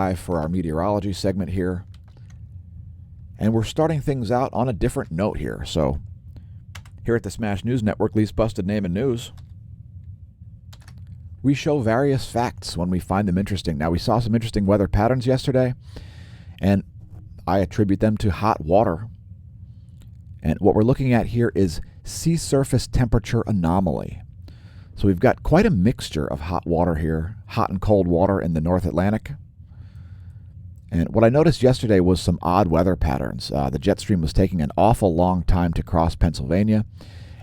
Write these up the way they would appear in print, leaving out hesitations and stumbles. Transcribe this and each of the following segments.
For our meteorology segment here. And we're starting things out on a different note here. So here at the Smash News Network, Least Busted Name in News, we show various facts when we find them interesting. Now, we saw some interesting weather patterns yesterday, and I attribute them to hot water. And what we're looking at here is sea surface temperature anomaly. So we've got quite a mixture of hot water here, hot and cold water in the North Atlantic. And what I noticed yesterday was some odd weather patterns. The jet stream was taking an awful long time to cross Pennsylvania,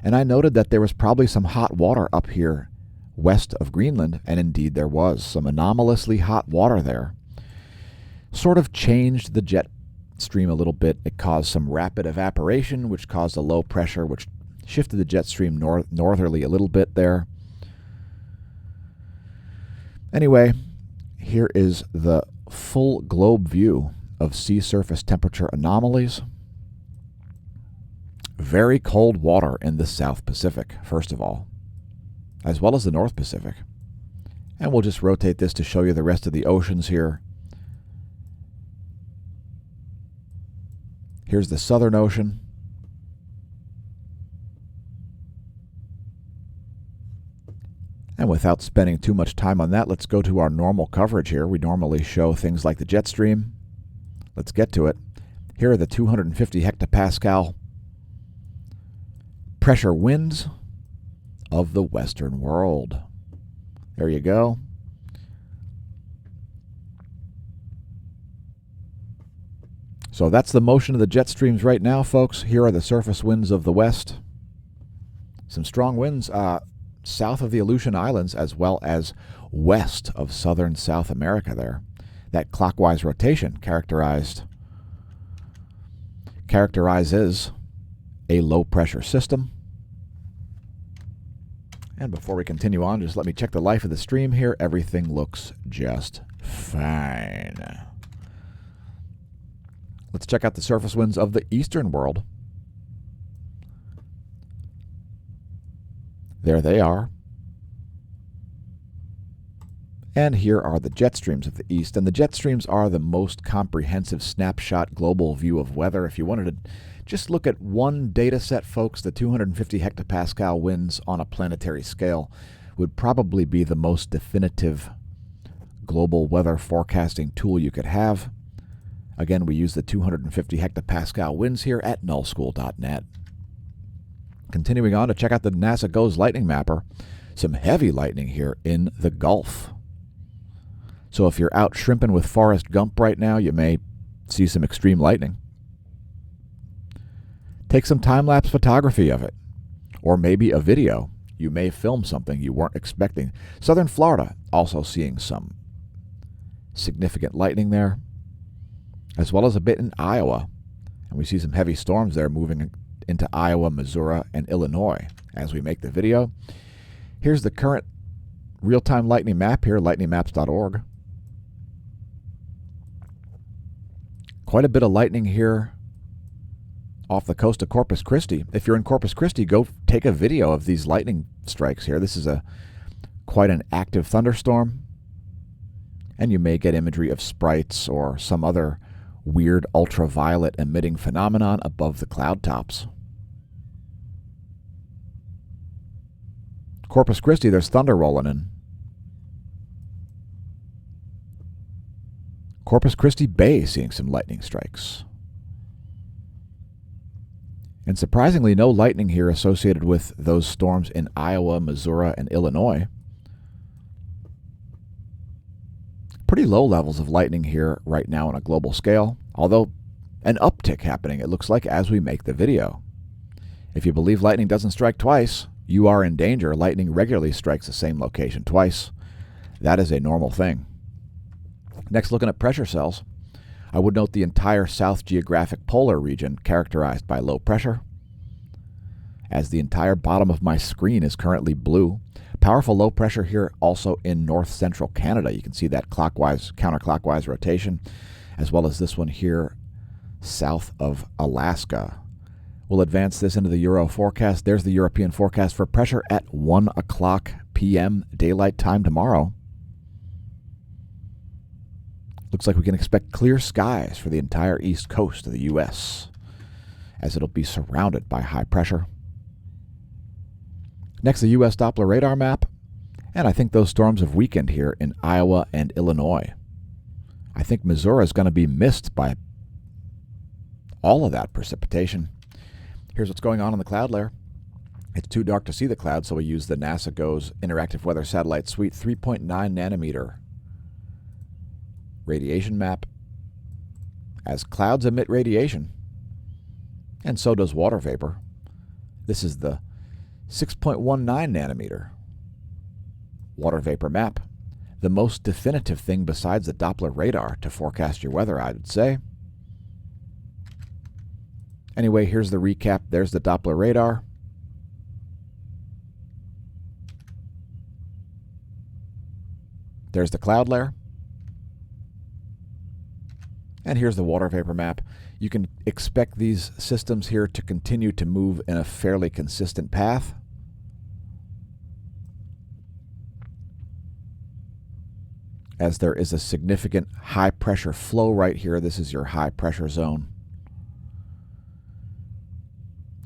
and I noted that there was probably some hot water up here west of Greenland, and indeed there was some anomalously hot water there. Sort of changed the jet stream a little bit. It caused some rapid evaporation, which caused a low pressure, which shifted the jet stream northerly a little bit there. Anyway, here is the full globe view of sea surface temperature anomalies. Very cold water in the South Pacific, first of all, as well as the North Pacific. And we'll just rotate this to show you the rest of the oceans here. Here's the Southern Ocean. And without spending too much time on that, let's go to our normal coverage here. We normally show things like the jet stream. Let's get to it. Here are the 250 hectopascal pressure winds of the Western world. There you go. So that's the motion of the jet streams right now, folks. Here are the surface winds of the West. Some strong winds south of the Aleutian Islands, as well as west of southern South America there. That clockwise rotation characterizes a low-pressure system. And before we continue on, just let me check the life of the stream here. Everything looks just fine. Let's check out the surface winds of the eastern world. There they are. And here are the jet streams of the east. And the jet streams are the most comprehensive snapshot global view of weather. If you wanted to just look at one data set, folks, the 250 hectopascal winds on a planetary scale would probably be the most definitive global weather forecasting tool you could have. Again, we use the 250 hectopascal winds here at nullschool.net. Continuing on to check out the NASA GOES lightning mapper. Some heavy lightning here in the Gulf. So if you're out shrimping with Forrest Gump right now, you may see some extreme lightning. Take some time-lapse photography of it, or maybe a video. You may film something you weren't expecting. Southern Florida also seeing some significant lightning there, as well as a bit in Iowa. And we see some heavy storms there moving into Iowa, Missouri, and Illinois as we make the video. Here's the current real-time lightning map here, lightningmaps.org. Quite a bit of lightning here off the coast of Corpus Christi. If you're in Corpus Christi, go take a video of these lightning strikes here. This is quite an active thunderstorm, and you may get imagery of sprites or some other weird ultraviolet emitting phenomenon above the cloud tops. Corpus Christi, there's thunder rolling in. Corpus Christi Bay seeing some lightning strikes. And surprisingly, no lightning here associated with those storms in Iowa, Missouri, and Illinois. Pretty low levels of lightning here right now on a global scale, although an uptick happening, it looks like, as we make the video. If you believe lightning doesn't strike twice, you are in danger. Lightning regularly strikes the same location twice. That is a normal thing. Next, looking at pressure cells, I would note the entire South Geographic Polar region characterized by low pressure, as the entire bottom of my screen is currently blue. Powerful low pressure here also in north-central Canada. You can see that clockwise, counterclockwise rotation, as well as this one here south of Alaska. We'll advance this into the Euro forecast. There's the European forecast for pressure at 1 o'clock p.m. daylight time tomorrow. Looks like we can expect clear skies for the entire east coast of the U.S., as it'll be surrounded by high pressure. Next, the U.S. Doppler radar map, and I think those storms have weakened here in Iowa and Illinois. I think Missouri is going to be missed by all of that precipitation. Here's what's going on in the cloud layer. It's too dark to see the clouds, so we use the NASA GOES Interactive Weather Satellite Suite 3.9 nanometer radiation map. As clouds emit radiation, and so does water vapor, this is the 6.19 nanometer water vapor map. The most definitive thing besides the Doppler radar to forecast your weather, I would say. Anyway, here's the recap. There's the Doppler radar. There's the cloud layer. And here's the water vapor map. You can expect these systems here to continue to move in a fairly consistent path. As there is a significant high pressure flow right here. This is your high pressure zone.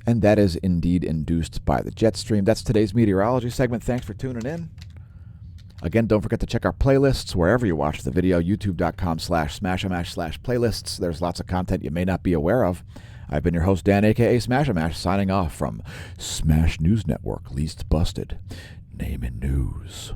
And that is indeed induced by the jet stream. That's today's meteorology segment. Thanks for tuning in. Again, don't forget to check our playlists wherever you watch the video, youtube.com/smashamash/playlists. There's lots of content you may not be aware of. I've been your host, Dan, a.k.a. smashamash, signing off from Smash News Network, least busted. Name in news.